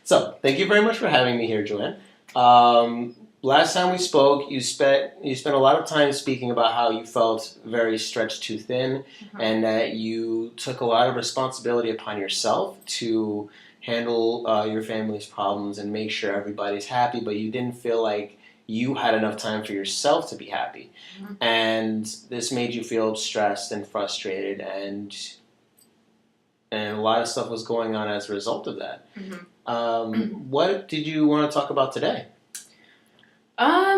So, thank you very much for having me here, Joanne. Last time we spoke, you spent a lot of time speaking about how you felt very stretched too thin, and that you took a lot of responsibility upon yourself to handle your family's problems and make sure everybody's happy, but you didn't feel like you had enough time for yourself to be happy, and this made you feel stressed and frustrated, and a lot of stuff was going on as a result of that. What did you want to talk about today?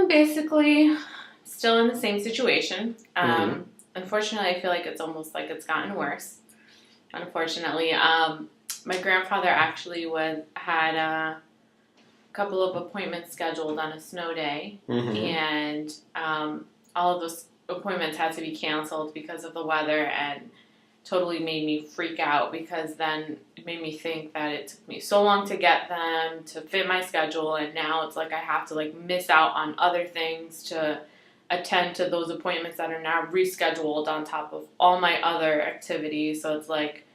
Basically, still in the same situation. Mhm. Unfortunately, I feel like it's almost like it's gotten worse. Unfortunately, my grandfather actually had a couple of appointments scheduled on a snow day, and all of those appointments had to be canceled because of the weather, and totally made me freak out because then it made me think that it took me so long to get them to fit my schedule, and now it's like I have to like miss out on other things to attend to those appointments that are now rescheduled on top of all my other activities. So it's like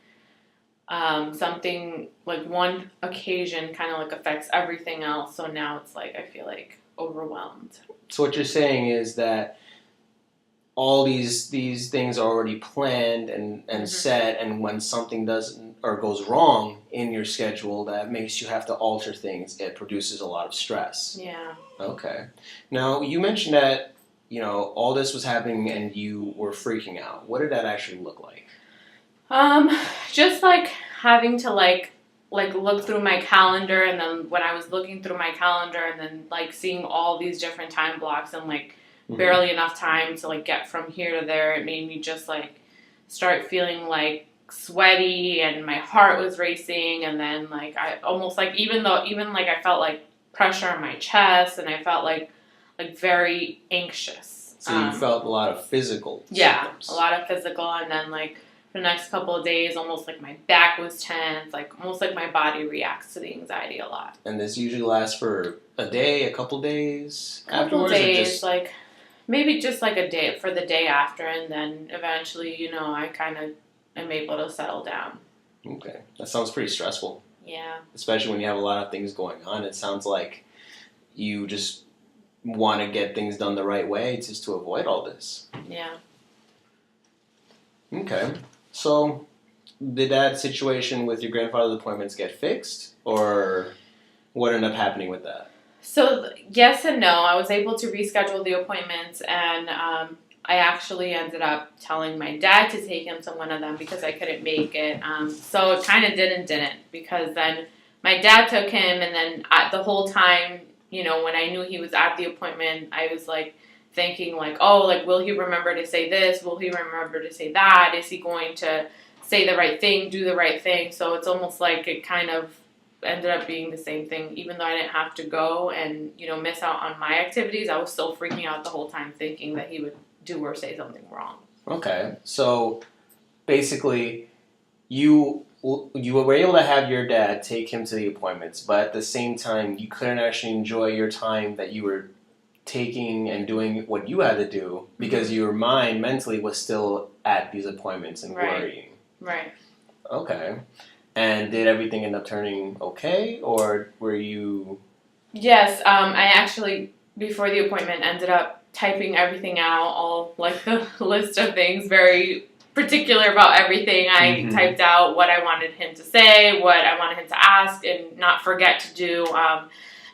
something like one occasion kind of like affects everything else. So now it's like I feel like overwhelmed. So what you're saying is that all these things are already planned and set, and when something doesn't or goes wrong in your schedule that makes you have to alter things, it produces a lot of stress. Yeah. Okay. Now you mentioned that all this was happening and you were freaking out. What did that actually look like? Just like having to like look through my calendar, and then when I was looking through my calendar and then like seeing all these different time blocks and like barely enough time to like get from here to there, it made me just like start feeling like sweaty, and my heart was racing, and then like I almost like even like I felt like pressure on my chest, and I felt like very anxious. So you felt a lot of physical symptoms. Yeah, a lot of physical, and then like for the next couple of days, almost like my back was tense, like almost like my body reacts to the anxiety a lot. And this usually lasts for a day, a couple days couple afterwards? Days, like maybe just like a day for the day after, and then eventually, I kind of am able to settle down. Okay. That sounds pretty stressful. Yeah. Especially when you have a lot of things going on. It sounds like you just want to get things done the right way just to avoid all this. Yeah. Okay. So, did that situation with your grandfather's appointments get fixed? Or what ended up happening with that? So, yes and no. I was able to reschedule the appointments, and I actually ended up telling my dad to take him to one of them because I couldn't make it. So, it kind of didn't, because then my dad took him, and then the whole time, when I knew he was at the appointment, I was like thinking like, oh, like, will he remember to say this? Will he remember to say that? Is he going to say the right thing, do the right thing? So, it's almost like it kind of ended up being the same thing. Even though I didn't have to go and miss out on my activities, I was still freaking out the whole time thinking that he would do or say something wrong. Okay, so basically you were able to have your dad take him to the appointments, but at the same time you couldn't actually enjoy your time that you were taking and doing what you had to do because your mind mentally was still at these appointments and worrying. Right. Okay. And did everything end up turning okay, or were you... Yes, I actually, before the appointment, ended up typing everything out, all, like, the list of things, very particular about everything. I typed out what I wanted him to say, what I wanted him to ask, and not forget to do.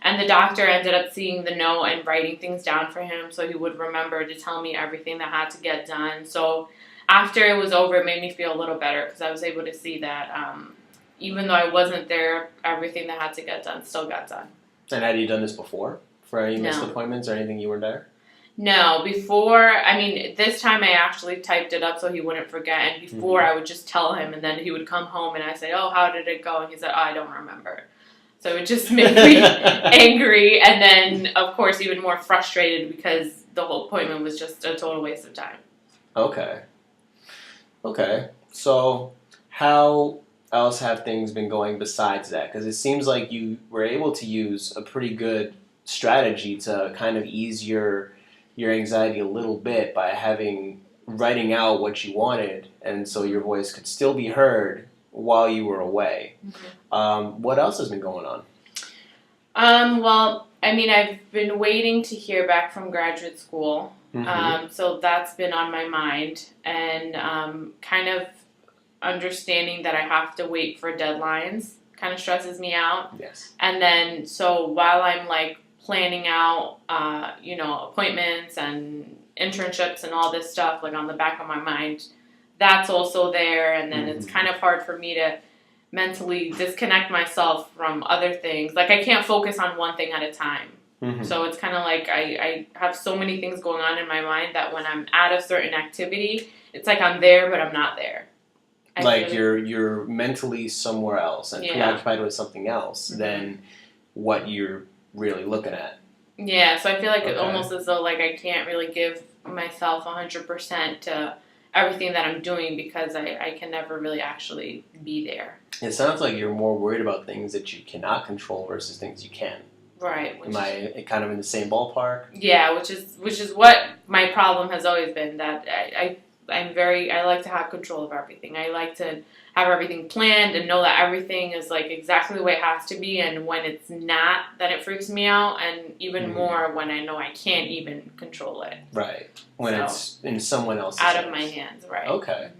And the doctor ended up seeing the note and writing things down for him so he would remember to tell me everything that had to get done. So after it was over, it made me feel a little better because I was able to see that... even though I wasn't there, everything that had to get done still got done. And had you done this before? For any missed appointments or anything you were there? No, this time I actually typed it up so he wouldn't forget. And before I would just tell him, and then he would come home and I'd say, oh, how did it go? And he said, oh, I don't remember. So it just made me angry. And then, of course, even more frustrated because the whole appointment was just a total waste of time. Okay. So how else have things been going besides that? Because it seems like you were able to use a pretty good strategy to kind of ease your anxiety a little bit by writing out what you wanted, and so your voice could still be heard while you were away. What else has been going on? Well, I mean, I've been waiting to hear back from graduate school. So that's been on my mind, and kind of understanding that I have to wait for deadlines kind of stresses me out. Yes. And then, so while I'm like planning out, appointments and internships and all this stuff, like on the back of my mind, that's also there. And then it's kind of hard for me to mentally disconnect myself from other things. Like I can't focus on one thing at a time. So it's kind of like I have so many things going on in my mind that when I'm at a certain activity, it's like I'm there, but I'm not there. Like you're mentally somewhere else and preoccupied with something else than what you're really looking at. Yeah, so I feel like it's almost as though like I can't really give myself 100% to everything that I'm doing because I can never really actually be there. It sounds like you're more worried about things that you cannot control versus things you can. Right. Am I kind of in the same ballpark? Yeah, which is what my problem has always been, that I like to have control of everything. I like to have everything planned and know that everything is like exactly the way it has to be, and when it's not, then it freaks me out, and even more when I know I can't even control it. Right. When it's in someone else's out of my hands, right. Okay.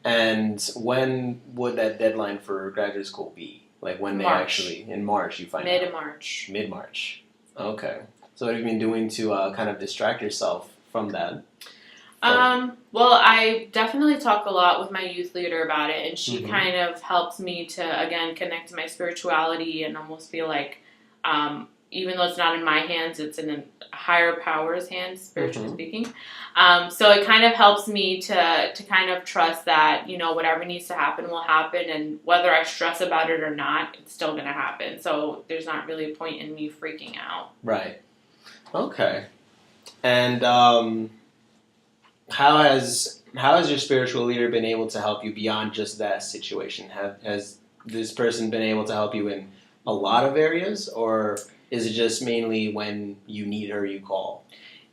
And when would that deadline for graduate school be? Like when in March you find out? Mid-March. Mid-March. Okay. So what have you been doing to kind of distract yourself from that? Well, I definitely talk a lot with my youth leader about it, and she kind of helps me to, again, connect to my spirituality and almost feel like, even though it's not in my hands, it's in a higher power's hands, spiritually speaking. So it kind of helps me to kind of trust that, whatever needs to happen will happen, and whether I stress about it or not, it's still going to happen. So there's not really a point in me freaking out. Right. Okay. And how has your spiritual leader been able to help you beyond just that situation? Has this person been able to help you in a lot of areas, or is it just mainly when you need her, you call?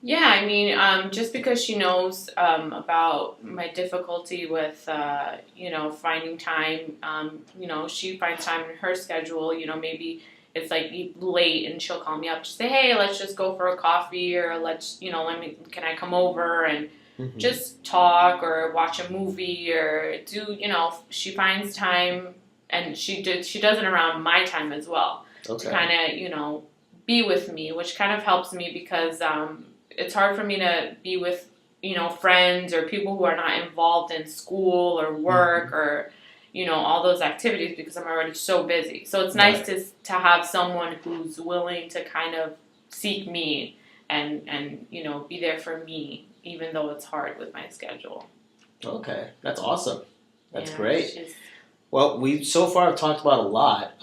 Yeah, I mean, just because she knows about my difficulty with, finding time, she finds time in her schedule, maybe it's like late and she'll call me up, just say, hey, let's just go for a coffee, or can I come over and just talk or watch a movie, or she finds time, and she does it around my time as well. To kind of, be with me, which kind of helps me because it's hard for me to be with, friends or people who are not involved in school or work or, all those activities, because I'm already so busy. So it's nice to have someone who's willing to kind of seek me and be there for me, even though it's hard with my schedule. Okay, that's awesome. That's great. Well, we so far have talked about a lot.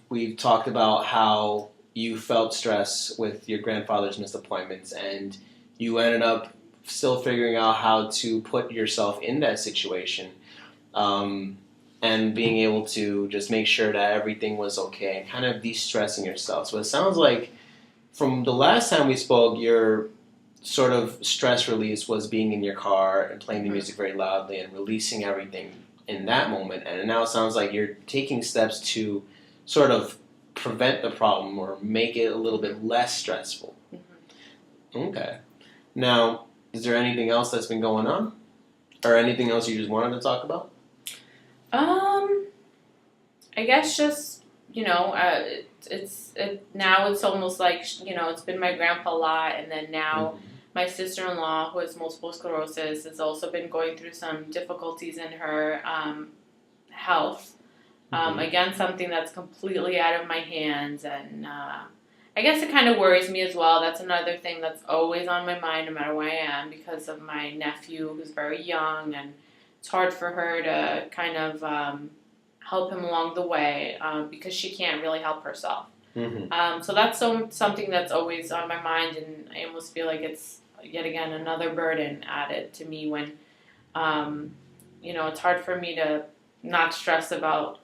We've talked about how you felt stress with your grandfather's missed appointments, and you ended up still figuring out how to put yourself in that situation, and being able to just make sure that everything was okay and kind of de-stressing yourself. So it sounds like from the last time we spoke, your sort of stress release was being in your car and playing the music very loudly and releasing everything in that moment. And now it sounds like you're taking steps to sort of prevent the problem or make it a little bit less stressful. Okay. Now, is there anything else that's been going on? Or anything else you just wanted to talk about? I guess just, now it's almost like, it's been my grandpa a lot, and then now my sister-in-law, who has multiple sclerosis, has also been going through some difficulties in her health. Again, something that's completely out of my hands, and I guess it kind of worries me as well. That's another thing that's always on my mind no matter where I am, because of my nephew who's very young, and it's hard for her to kind of help him along the way because she can't really help herself. So that's something that's always on my mind, and I almost feel like it's, yet again, another burden added to me when, it's hard for me to not stress about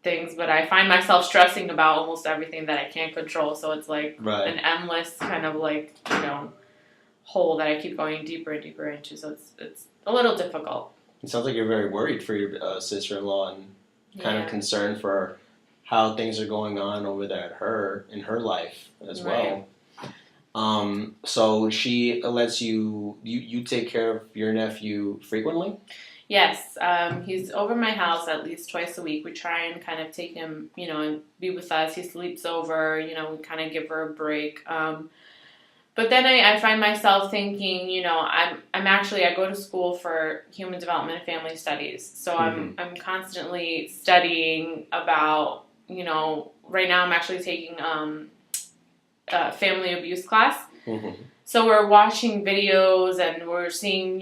things, but I find myself stressing about almost everything that I can't control. So it's like an endless kind of like, hole that I keep going deeper and deeper into. So it's a little difficult. It sounds like you're very worried for your sister-in-law and kind of concerned for how things are going on over there in her life as well. So she lets you take care of your nephew frequently? Yes, he's over my house at least twice a week. We try and kind of take him, and be with us. He sleeps over, we kind of give her a break. But then I find myself thinking, I go to school for human development and family studies. So I'm constantly studying about, right now I'm actually taking a family abuse class. Mm-hmm. So we're watching videos and we're seeing,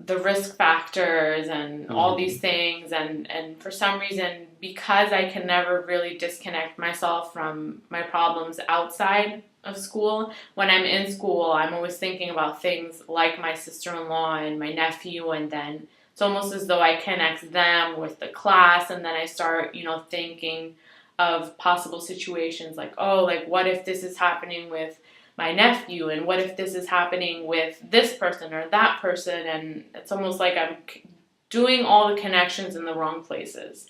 the risk factors and all these things, and for some reason, because I can never really disconnect myself from my problems outside of school, when I'm in school I'm always thinking about things like my sister-in-law and my nephew, and then it's almost as though I connect them with the class, and then I start thinking of possible situations like, what if this is happening with my nephew, and what if this is happening with this person or that person, and it's almost like I'm doing all the connections in the wrong places.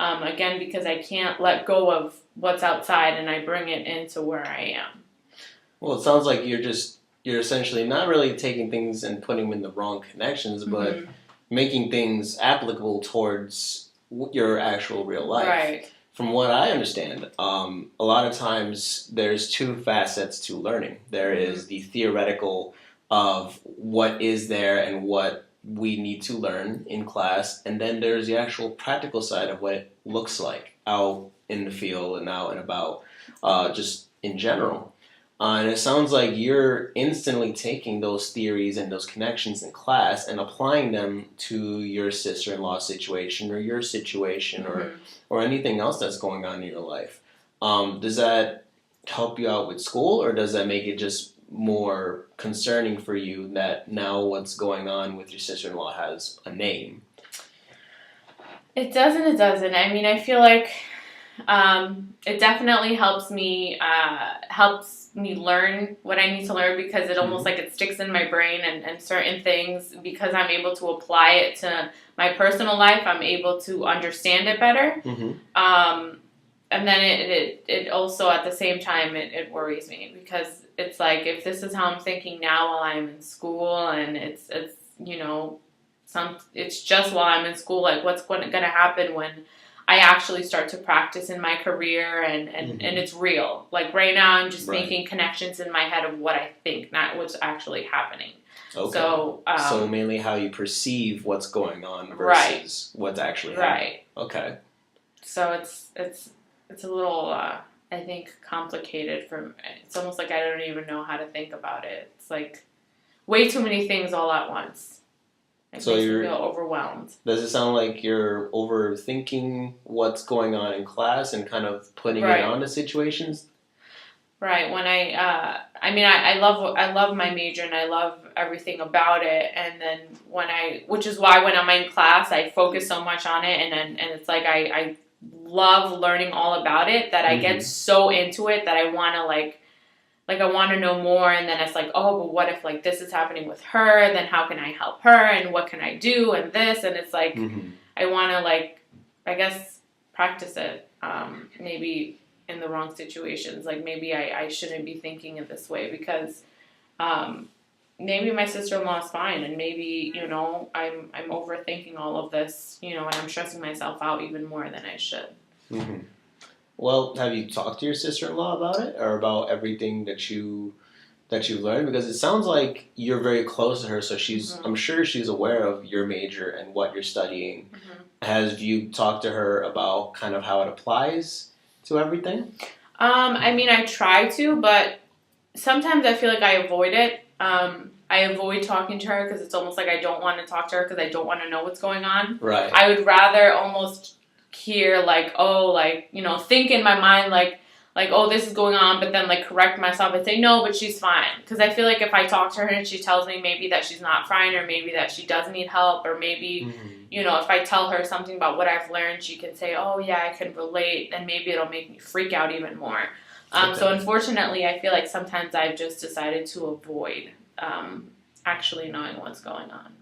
Again, because I can't let go of what's outside and I bring it into where I am. Well, it sounds like you're essentially not really taking things and putting them in the wrong connections, but making things applicable towards your actual real life. Right. From what I understand, a lot of times there's two facets to learning. There is the theoretical of what is there and what we need to learn in class, and then there's the actual practical side of what it looks like out in the field and out and about, just in general. And it sounds like you're instantly taking those theories and those connections in class and applying them to your sister-in-law situation or your situation or anything else that's going on in your life. Does that help you out with school, or does that make it just more concerning for you that now what's going on with your sister-in-law has a name? It does and it doesn't. I mean, I feel like it definitely helps me learn what I need to learn, because it almost like it sticks in my brain, and certain things, because I'm able to apply it to my personal life, I'm able to understand it better. And then it also at the same time it worries me, because it's like, if this is how I'm thinking now while I'm in school, and it's just while I'm in school, like what's going to happen when I actually start to practice in my career, and it's real. Like right now I'm just making connections in my head of what I think, not what's actually happening. Okay. So mainly how you perceive what's going on versus what's actually happening. Right. Okay. So it's a little I think complicated it's almost like I don't even know how to think about it. It's like way too many things all at once. It makes me feel overwhelmed. Does it sound like you're overthinking what's going on in class and kind of putting it onto situations? Right. When I love my major and I love everything about it, and then which is why when I'm in class I focus so much on it, and it's like I love learning all about it, that I get so into it that I want to I want to know more, and then it's like, oh, but what if like this is happening with her? Then how can I help her? And what can I do? And this, and it's like, I want to I guess practice it. Maybe in the wrong situations. Like maybe I shouldn't be thinking it this way, because maybe my sister-in-law is fine, and maybe I'm overthinking all of this, and I'm stressing myself out even more than I should. Well, have you talked to your sister-in-law about it, or about everything that you learned? Because it sounds like you're very close to her, so I'm sure she's aware of your major and what you're studying. Have you talked to her about kind of how it applies to everything? I mean, I try to, but sometimes I feel like I avoid it. I avoid talking to her because it's almost like I don't want to talk to her because I don't want to know what's going on. Right. I would rather almost hear think in my mind oh, this is going on, but then correct myself and say no, but she's fine. Because I feel like if I talk to her and she tells me maybe that she's not fine, or maybe that she does need help, or maybe if I tell her something about what I've learned, she can say, oh yeah, I can relate, and maybe it'll make me freak out even more. So unfortunately, I feel like sometimes I've just decided to avoid actually knowing what's going on.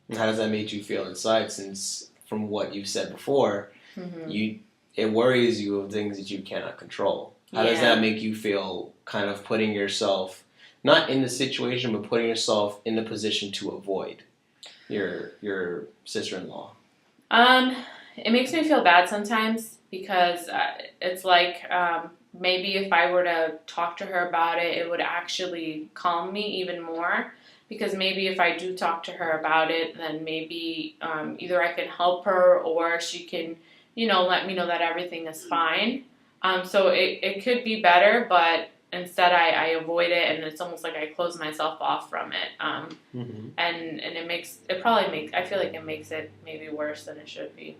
And how does that make you feel inside, since from what you've said before, it worries you of things that you cannot control. How does that make you feel, kind of putting yourself, not in the situation, but putting yourself in the position to avoid your sister-in-law? It makes me feel bad sometimes because it's like maybe if I were to talk to her about it, it would actually calm me even more. Because maybe if I do talk to her about it, then maybe either I can help her or she can, let me know that everything is fine. So it could be better, but instead I avoid it, and it's almost like I close myself off from it. And I feel like it makes it maybe worse than it should be.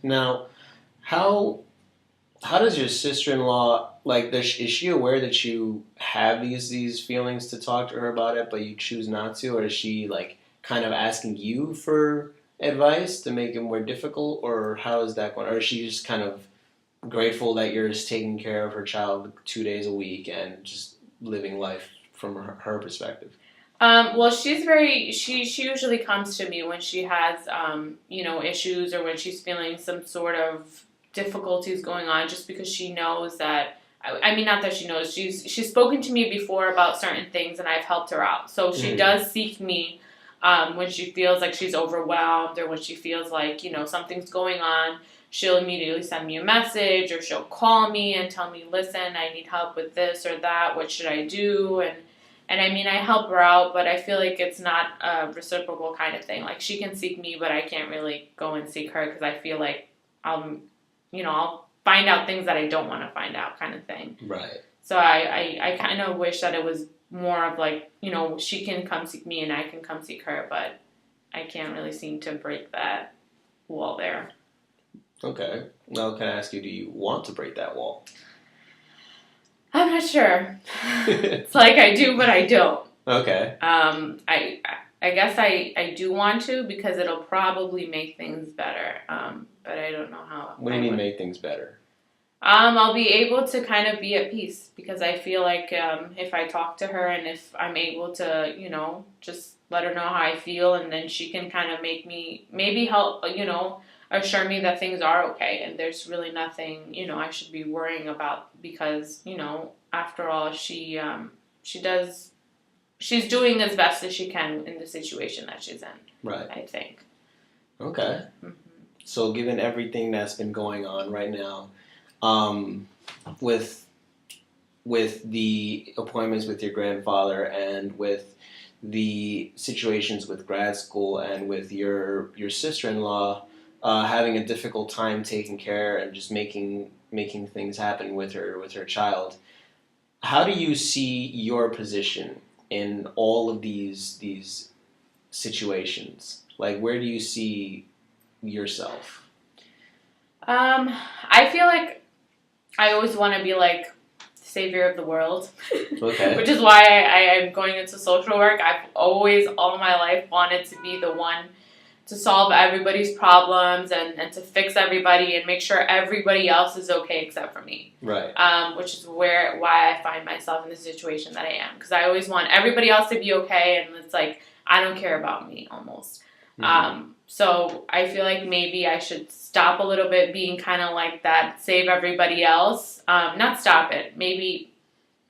Now, how does your sister-in-law, like, is she aware that you have these feelings to talk to her about it, but you choose not to? Or is she, like, kind of asking you for advice to make it more difficult? Or how is that going? Or is she just kind of grateful that you're just taking care of her child 2 days a week and just living life from her perspective? Well, she usually comes to me when she has, issues or when she's feeling some sort of difficulties going on, just because she knows that, I mean, not that she knows, she's spoken to me before about certain things and I've helped her out. So she does seek me when she feels like she's overwhelmed or when she feels like, something's going on. She'll immediately send me a message or she'll call me and tell me, listen, I need help with this or that. What should I do? And I mean, I help her out, but I feel like it's not a reciprocal kind of thing. Like, she can seek me, but I can't really go and seek her because I feel like I'll find out things that I don't want to find out, kind of thing. Right. So I kind of wish that it was more of like, she can come seek me and I can come seek her, but I can't really seem to break that wall there. Okay. Now, can I ask you, do you want to break that wall? I'm not sure. It's like I do, but I don't. Okay. I guess I do want to because it'll probably make things better. But I don't know how. What do you mean make things better? I'll be able to kind of be at peace because I feel like if I talk to her and if I'm able to, just let her know how I feel, and then she can kind of maybe help, assure me that things are okay and there's really nothing, I should be worrying about because, after all, she's doing as best as she can in the situation that she's in. Right. I think. Okay. Mm-hmm. So given everything that's been going on right now, with the appointments with your grandfather and with the situations with grad school and with your sister-in-law having a difficult time taking care and just making things happen with her child, how do you see your position in all of these situations? Like, where do you see yourself? I feel like I always want to be like savior of the world. Okay. Which is why I am going into social work. I've always, all my life, wanted to be the one to solve everybody's problems and to fix everybody and make sure everybody else is okay except for me. Right. Which is why I find myself in the situation that I am. Because I always want everybody else to be okay, and it's like, I don't care about me, almost. Mm-hmm. So I feel like maybe I should stop a little bit being kind of like that, save everybody else. Not stop it, maybe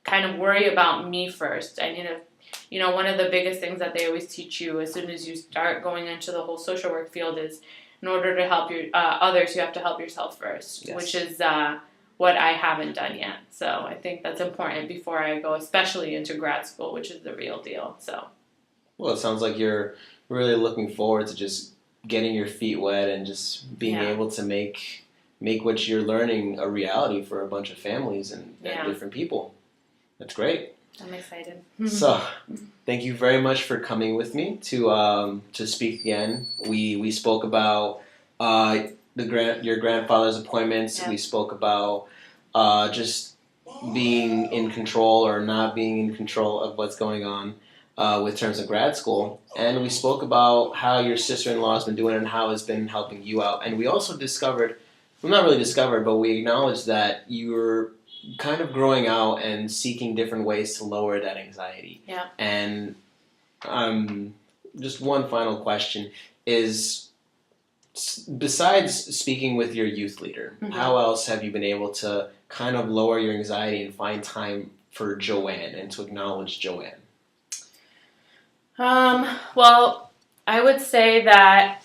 kind of worry about me first. I need to, one of the biggest things that they always teach you as soon as you start going into the whole social work field is in order to help your others, you have to help yourself first, yes. Which is what I haven't done yet. So I think that's important before I go, especially into grad school, which is the real deal. So. Well, it sounds like you're really looking forward to just getting your feet wet and just being able to make what you're learning a reality for a bunch of families and different people. That's great. I'm excited. So, thank you very much for coming with me to speak again. We spoke about your grandfather's appointments. Yeah. We spoke about just being in control or not being in control of what's going on with terms of grad school. And we spoke about how your sister-in-law has been doing and how it's been helping you out. And we also discovered, well, not really discovered, but we acknowledged that you're kind of growing out and seeking different ways to lower that anxiety. Yeah. And just one final question is, besides speaking with your youth leader, Mhm. how else have you been able to kind of lower your anxiety and find time for Joanne and to acknowledge Joanne? Well, I would say that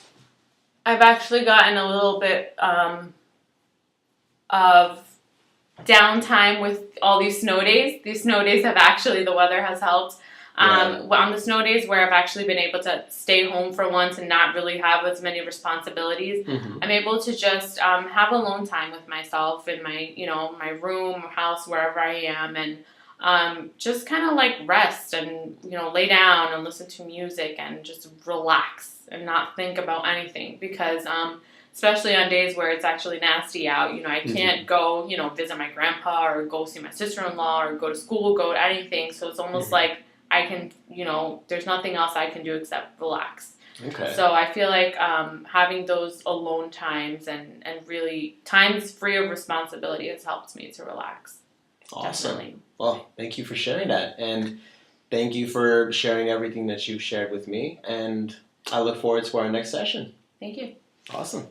I've actually gotten a little bit of downtime with all these snow days. These snow days have actually, the weather has helped. On the snow days where I've actually been able to stay home for once and not really have as many responsibilities, I'm able to just have alone time with myself in my, my room or house, wherever I am, and just kind of like rest and, lay down and listen to music and just relax and not think about anything because, especially on days where it's actually nasty out, I can't go, visit my grandpa or go see my sister-in-law or go to school, go to anything. So it's almost like I can, there's nothing else I can do except relax. Okay. So I feel like having those alone times and really times free of responsibility has helped me to relax. Awesome. Definitely. Well, thank you for sharing that. And thank you for sharing everything that you've shared with me. And I look forward to our next session. Thank you. Awesome.